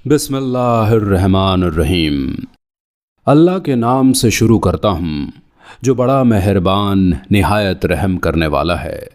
बिस्मिल्लाहिर्रहमानिर्रहीम। अल्लाह के नाम से शुरू करता हूँ जो बड़ा मेहरबान निहायत रहम करने वाला है।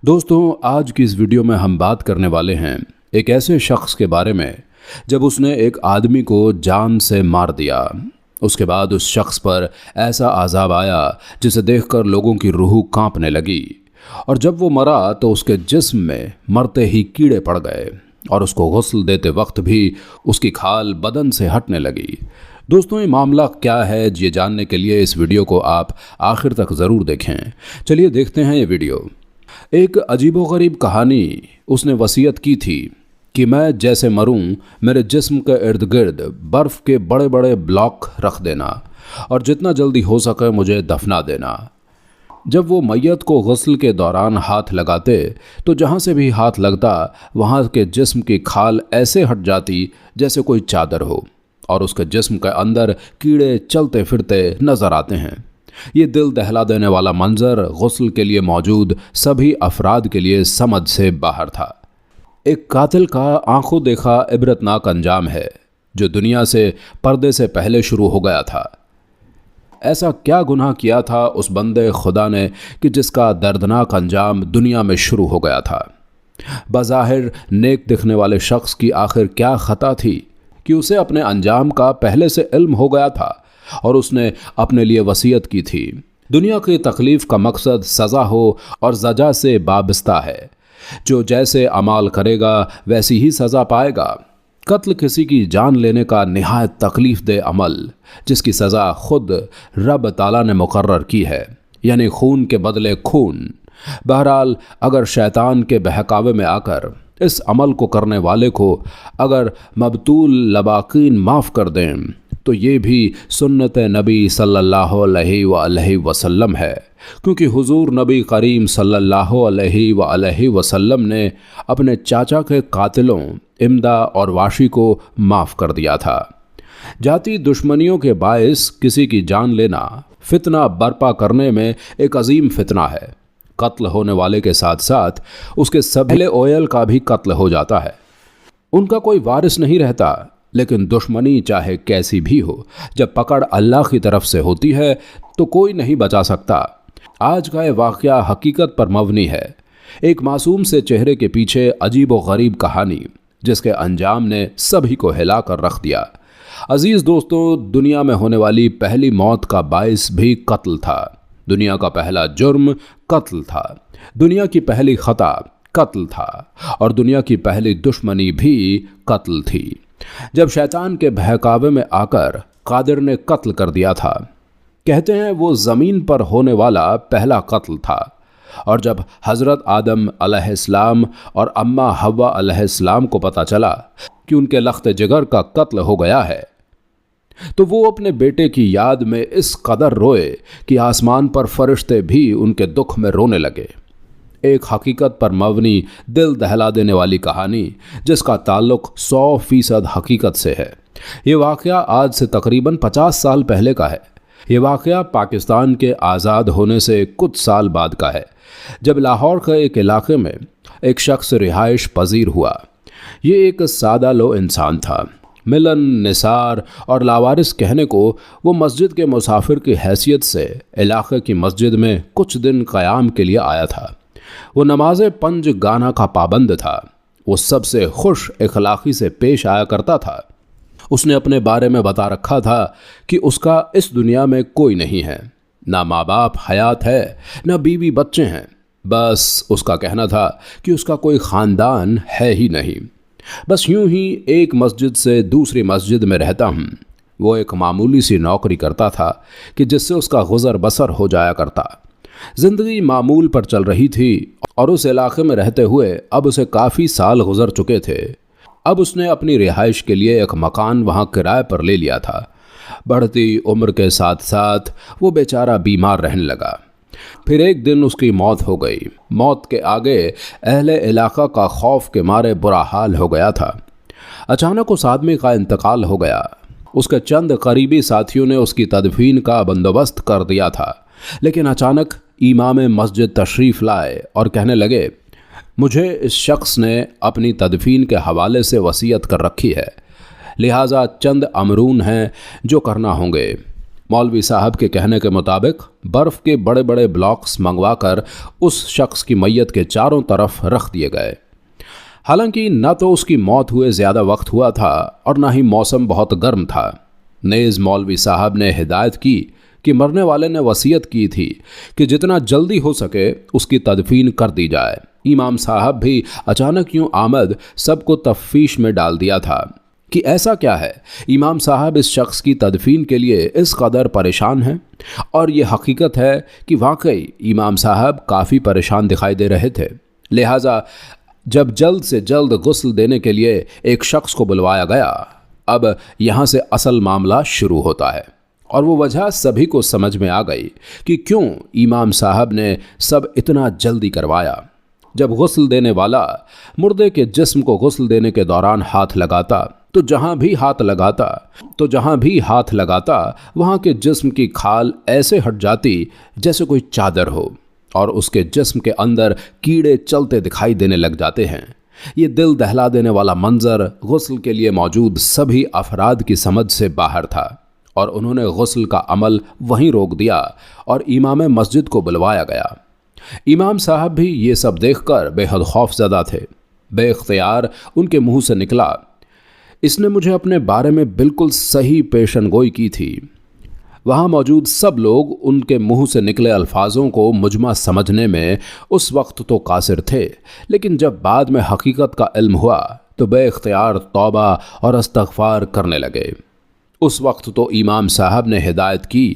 दोस्तों, आज की इस वीडियो में हम बात करने वाले हैं एक ऐसे शख्स के बारे में जब उसने एक आदमी को जान से मार दिया। उसके बाद उस शख्स पर ऐसा अज़ाब आया जिसे देखकर लोगों की रूह कांपने लगी, और जब वो मरा तो उसके जिस्म में मरते ही कीड़े पड़ गए और उसको गुस्ल देते वक्त भी उसकी खाल बदन से हटने लगी। दोस्तों, ये मामला क्या है, ये जानने के लिए इस वीडियो को आप आखिर तक ज़रूर देखें। चलिए देखते हैं ये वीडियो। एक अजीबोगरीब कहानी उसने वसीयत की थी कि मैं जैसे मरूं मेरे जिस्म के इर्द गिर्द बर्फ़ के बड़े बड़े ब्लॉक रख देना और जितना जल्दी हो सके मुझे दफना देना। जब वो मैयत को गुस्ल के दौरान हाथ लगाते तो जहाँ से भी हाथ लगता वहाँ के जिस्म की खाल ऐसे हट जाती जैसे कोई चादर हो, और उसके जिस्म के अंदर कीड़े चलते फिरते नज़र आते हैं। ये दिल दहला देने वाला मंजर गुस्ल के लिए मौजूद सभी अफराद के लिए समझ से बाहर था। एक कातिल का आंखों देखा इबरतनाक अंजाम है जो दुनिया से पर्दे से पहले शुरू हो गया था। ऐसा क्या गुनाह किया था उस बंदे खुदा ने कि जिसका दर्दनाक अंजाम दुनिया में शुरू हो गया था। बज़ाहिर नेक दिखने वाले शख्स की आखिर क्या खता थी कि उसे अपने अंजाम का पहले से इल्म हो गया था और उसने अपने लिए वसीयत की थी। दुनिया की तकलीफ़ का मकसद सज़ा हो और सजा से वाबस्ता है। जो जैसे अमाल करेगा वैसी ही सज़ा पाएगा। कत्ल किसी की जान लेने का निहायत तकलीफ़ दे अमल जिसकी सज़ा खुद रब ताला ने मुकर्रर की है, यानी खून के बदले खून। बहरहाल, अगर शैतान के बहकावे में आकर इस अमल को करने वाले को अगर मबतूल लबाकीन माफ़ कर दें तो ये भी सुन्नत नबी सल्लल्लाहु अलैहि वसल्लम है, क्योंकि हुजूर नबी करीम सल्लल्लाहु अलैहि वसल्लम ने अपने चाचा के कातिलों इम्दा और वाशी को माफ़ कर दिया था। जाति दुश्मनियों के बायस किसी की जान लेना फितना बर्पा करने में एक अजीम फितना है। कत्ल होने वाले के साथ साथ उसके सभले ओयल का भी कत्ल हो जाता है। उनका कोई वारिस नहीं रहता, लेकिन दुश्मनी चाहे कैसी भी हो, जब पकड़ अल्लाह की तरफ से होती है तो कोई नहीं बचा सकता। आज का ये वाक़या हकीकत पर मबनी है। एक मासूम से चेहरे के पीछे अजीब व गरीब कहानी जिसके अंजाम ने सभी को हिला कर रख दिया। अजीज़ दोस्तों, दुनिया में होने वाली पहली मौत का बायस भी कत्ल था। दुनिया का पहला जुर्म कत्ल था। दुनिया की पहली खता कत्ल था, और दुनिया की पहली दुश्मनी भी कत्ल थी। जब शैतान के बहकावे में आकर कादिर ने कत्ल कर दिया था, कहते हैं वो ज़मीन पर होने वाला पहला कत्ल था। और जब हज़रत आदम अलैहिस्सलाम और अम्मा हव्वा अलैहिस्सलाम को पता चला कि उनके लख्त जिगर का कत्ल हो गया है तो वो अपने बेटे की याद में इस कदर रोए कि आसमान पर फरिश्ते भी उनके दुख में रोने लगे। एक हकीकत पर मबनी दिल दहला देने वाली कहानी जिसका ताल्लुक़ 100% हकीकत से है। ये वाक़या आज से तकरीबन 50 साल पहले का है। ये वाक़या पाकिस्तान के आज़ाद होने से कुछ साल बाद का है, जब लाहौर के एक इलाके में एक शख्स रिहाइश पजीर हुआ। ये एक सादा लो इंसान था। मिलन, निसार और लावारिस कहने को वो मस्जिद के मुसाफिर की हैसियत से इलाके की मस्जिद में कुछ दिन क़याम के लिए आया था। वो नमाज पंज गाना का पाबंद था। वो सबसे खुश इखलाक़ी से पेश आया करता था। उसने अपने बारे में बता रखा था कि उसका इस दुनिया में कोई नहीं है, ना माँ बाप हयात है, ना बीवी बच्चे हैं। बस उसका कहना था कि उसका कोई ख़ानदान है ही नहीं। बस यूं ही एक मस्जिद से दूसरी मस्जिद में रहता हूँ। वो एक मामूली सी नौकरी करता था कि जिससे उसका गुज़र बसर हो जाया करता। ज़िंदगी मामूल पर चल रही थी, और उस इलाके में रहते हुए अब उसे काफ़ी साल गुजर चुके थे। अब उसने अपनी रिहाइश के लिए एक मकान वहाँ किराए पर ले लिया था। बढ़ती उम्र के साथ साथ वो बेचारा बीमार रहने लगा। फिर एक दिन उसकी मौत हो गई। मौत के आगे अहले इलाका का खौफ के मारे बुरा हाल हो गया था। अचानक उस आदमी का इंतकाल हो गया। उसके चंद करीबी साथियों ने उसकी तदफीन का बंदोबस्त कर दिया था, लेकिन अचानक इमाम मस्जिद तशरीफ़ लाए और कहने लगे, मुझे इस शख्स ने अपनी तदफीन के हवाले से वसीयत कर रखी है। लिहाजा चंद अमरून हैं जो करना होंगे। मौलवी साहब के कहने के मुताबिक बर्फ़ के बड़े बड़े ब्लॉक्स मंगवाकर उस शख्स की मैयत के चारों तरफ रख दिए गए। हालांकि न तो उसकी मौत हुए ज़्यादा वक्त हुआ था और न ही मौसम बहुत गर्म था। नेज़ मौलवी साहब ने हिदायत की कि मरने वाले ने वसीयत की थी कि जितना जल्दी हो सके उसकी तदफीन कर दी जाए। इमाम साहब भी अचानक यूं आमद सबको तफ्तीश में डाल दिया था कि ऐसा क्या है इमाम साहब इस शख्स की तदफीन के लिए इस कदर परेशान हैं। और ये हकीकत है कि वाकई इमाम साहब काफ़ी परेशान दिखाई दे रहे थे। लिहाजा जब जल्द से जल्द गुस्ल देने के लिए एक शख्स को बुलवाया गया, अब यहाँ से असल मामला शुरू होता है। और वो वजह सभी को समझ में आ गई कि क्यों इमाम साहब ने सब इतना जल्दी करवाया। जब गुस्ल देने वाला मुर्दे के जिस्म को गुस्ल देने के दौरान हाथ लगाता तो जहाँ भी हाथ लगाता वहाँ के जिस्म की खाल ऐसे हट जाती जैसे कोई चादर हो और उसके जिस्म के अंदर कीड़े चलते दिखाई देने लग जाते हैं। ये दिल दहला देने वाला मंजर गुस्ल के लिए मौजूद सभी अफराद की समझ से बाहर था और उन्होंने गुस्ल का अमल वहीं रोक दिया और इमाम मस्जिद को बुलवाया गया। इमाम साहब भी ये सब देखकर बेहद खौफज़दा थे। बेख्तियार उनके मुंह से निकला, इसने मुझे अपने बारे में बिल्कुल सही पेशनगोई की थी। वहाँ मौजूद सब लोग उनके मुंह से निकले अल्फाजों को मुजमा समझने में उस वक्त तो कासिर थे, लेकिन जब बाद में हकीकत का इल्म हुआ तो बेख्तियार तौबा और इस्तग़फ़ार करने लगे। उस वक्त तो इमाम साहब ने हिदायत की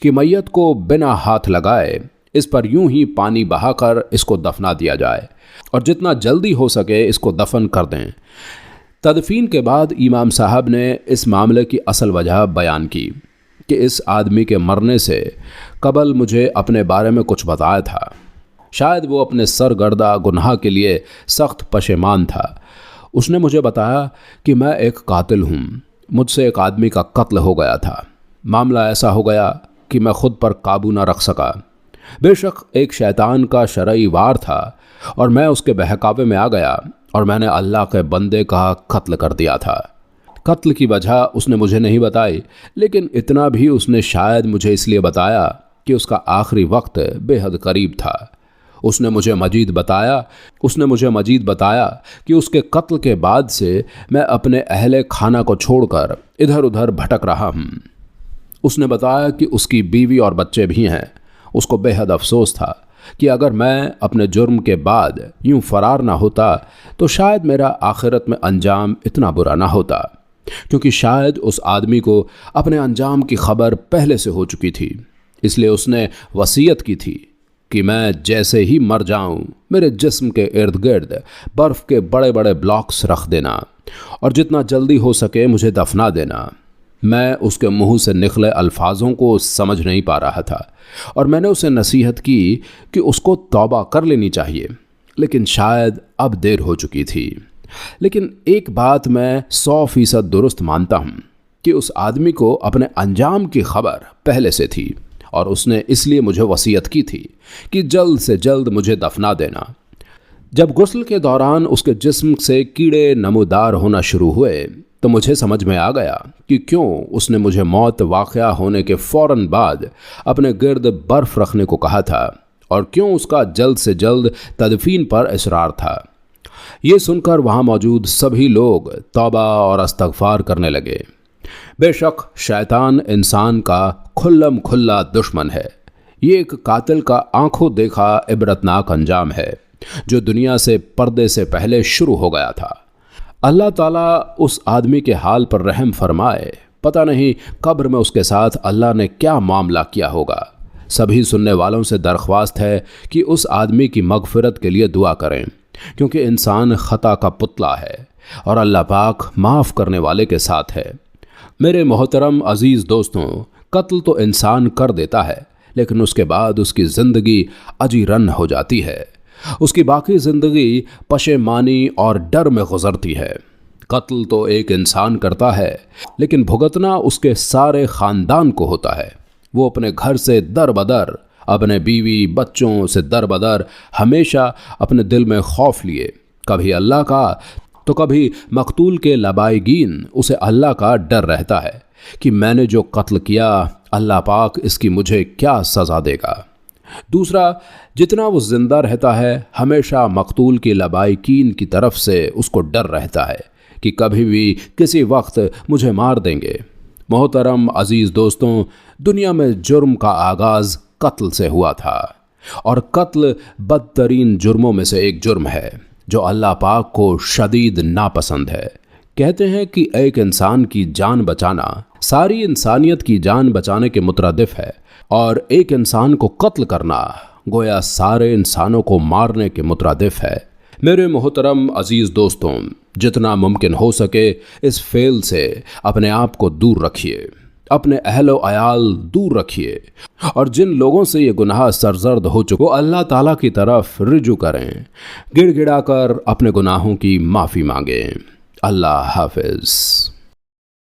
कि मैयत को बिना हाथ लगाए इस पर यूं ही पानी बहाकर इसको दफना दिया जाए और जितना जल्दी हो सके इसको दफन कर दें। तदफीन के बाद इमाम साहब ने इस मामले की असल वजह बयान की कि इस आदमी के मरने से कबल मुझे अपने बारे में कुछ बताया था। शायद वो अपने सरगर्दा गुनाह के लिए सख्त पशेमान था। उसने मुझे बताया कि मैं एक कातिल हूँ, मुझसे एक आदमी का कत्ल हो गया था। मामला ऐसा हो गया कि मैं खुद पर काबू न रख सका। बेशक एक शैतान का शरई वार था और मैं उसके बहकावे में आ गया और मैंने अल्लाह के बंदे का कत्ल कर दिया था। कत्ल की वजह उसने मुझे नहीं बताई, लेकिन इतना भी उसने शायद मुझे इसलिए बताया कि उसका आखिरी वक्त बेहद करीब था। उसने मुझे मजीद बताया कि उसके कत्ल के बाद से मैं अपने अहले खाना को छोड़कर इधर उधर भटक रहा हूँ। उसने बताया कि उसकी बीवी और बच्चे भी हैं। उसको बेहद अफसोस था कि अगर मैं अपने जुर्म के बाद यूं फरार ना होता तो शायद मेरा आखिरत में अंजाम इतना बुरा ना होता, क्योंकि शायद उस आदमी को अपने अंजाम की खबर पहले से हो चुकी थी। इसलिए उसने वसीयत की थी कि मैं जैसे ही मर जाऊं मेरे जिस्म के इर्द गिर्द बर्फ़ के बड़े बड़े ब्लॉक्स रख देना और जितना जल्दी हो सके मुझे दफना देना। मैं उसके मुंह से निकले अल्फाजों को समझ नहीं पा रहा था और मैंने उसे नसीहत की कि उसको तौबा कर लेनी चाहिए, लेकिन शायद अब देर हो चुकी थी। लेकिन एक बात मैं 100% दुरुस्त मानता हूँ कि उस आदमी को अपने अंजाम की खबर पहले से थी और उसने इसलिए मुझे वसीयत की थी कि जल्द से जल्द मुझे दफना देना। जब गुस्ल के दौरान उसके जिस्म से कीड़े नमूदार होना शुरू हुए तो मुझे समझ में आ गया कि क्यों उसने मुझे मौत वाक़या होने के फ़ौरन बाद अपने गिर्द बर्फ़ रखने को कहा था और क्यों उसका जल्द से जल्द तदफीन पर इसरार था। ये सुनकर वहाँ मौजूद सभी लोग तौबा और इस्तग़फ़ार करने लगे। बेशक शैतान इंसान का खुल्लम खुल्ला दुश्मन है। ये एक कातिल का आंखों देखा इबरतनाक अंजाम है जो दुनिया से पर्दे से पहले शुरू हो गया था। अल्लाह ताला उस आदमी के हाल पर रहम फरमाए। पता नहीं कब्र में उसके साथ अल्लाह ने क्या मामला किया होगा। सभी सुनने वालों से दरख्वास्त है कि उस आदमी की मगफिरत के लिए दुआ करें, क्योंकि इंसान खता का पुतला है और अल्लाह पाक माफ़ करने वाले के साथ है। मेरे मोहतरम अज़ीज़ दोस्तों, कत्ल तो इंसान कर देता है, लेकिन उसके बाद उसकी ज़िंदगी अजीरन हो जाती है। उसकी बाकी ज़िंदगी पशेमानी और डर में गुजरती है। कत्ल तो एक इंसान करता है, लेकिन भुगतना उसके सारे ख़ानदान को होता है। वो अपने घर से दर बदर, अपने बीवी बच्चों से दर बदर हमेशा अपने दिल में खौफ लिए, कभी अल्लाह का तो कभी मकतूल के लबाइगीन उसे अल्लाह का डर रहता है कि मैंने जो कत्ल किया अल्लाह पाक इसकी मुझे क्या सज़ा देगा। दूसरा, जितना वो जिंदा रहता है हमेशा मकतूल की लबाइकीन की तरफ से उसको डर रहता है कि कभी भी किसी वक्त मुझे मार देंगे। मोहतरम अजीज़ दोस्तों, दुनिया में जुर्म का आगाज़ कत्ल से हुआ था और कत्ल बदतरीन जुर्मों में से एक जुर्म है जो अल्लाह पाक को शदीद नापसंद है। कहते हैं कि एक इंसान की जान बचाना सारी इंसानियत की जान बचाने के मुतरदिफ है और एक इंसान को कत्ल करना गोया सारे इंसानों को मारने के मुतरदिफ है। मेरे मोहतरम अजीज़ दोस्तों, जितना मुमकिन हो सके इस फेल से अपने आप को दूर रखिए, अपने अहलो अयाल दूर रखिए और जिन लोगों से ये गुनाह सरजर्द हो चुके वो अल्लाह ताला की तरफ रुजू करें, गिड़गिड़ाकर अपने गुनाहों की माफ़ी मांगें। अल्लाह हाफिज़।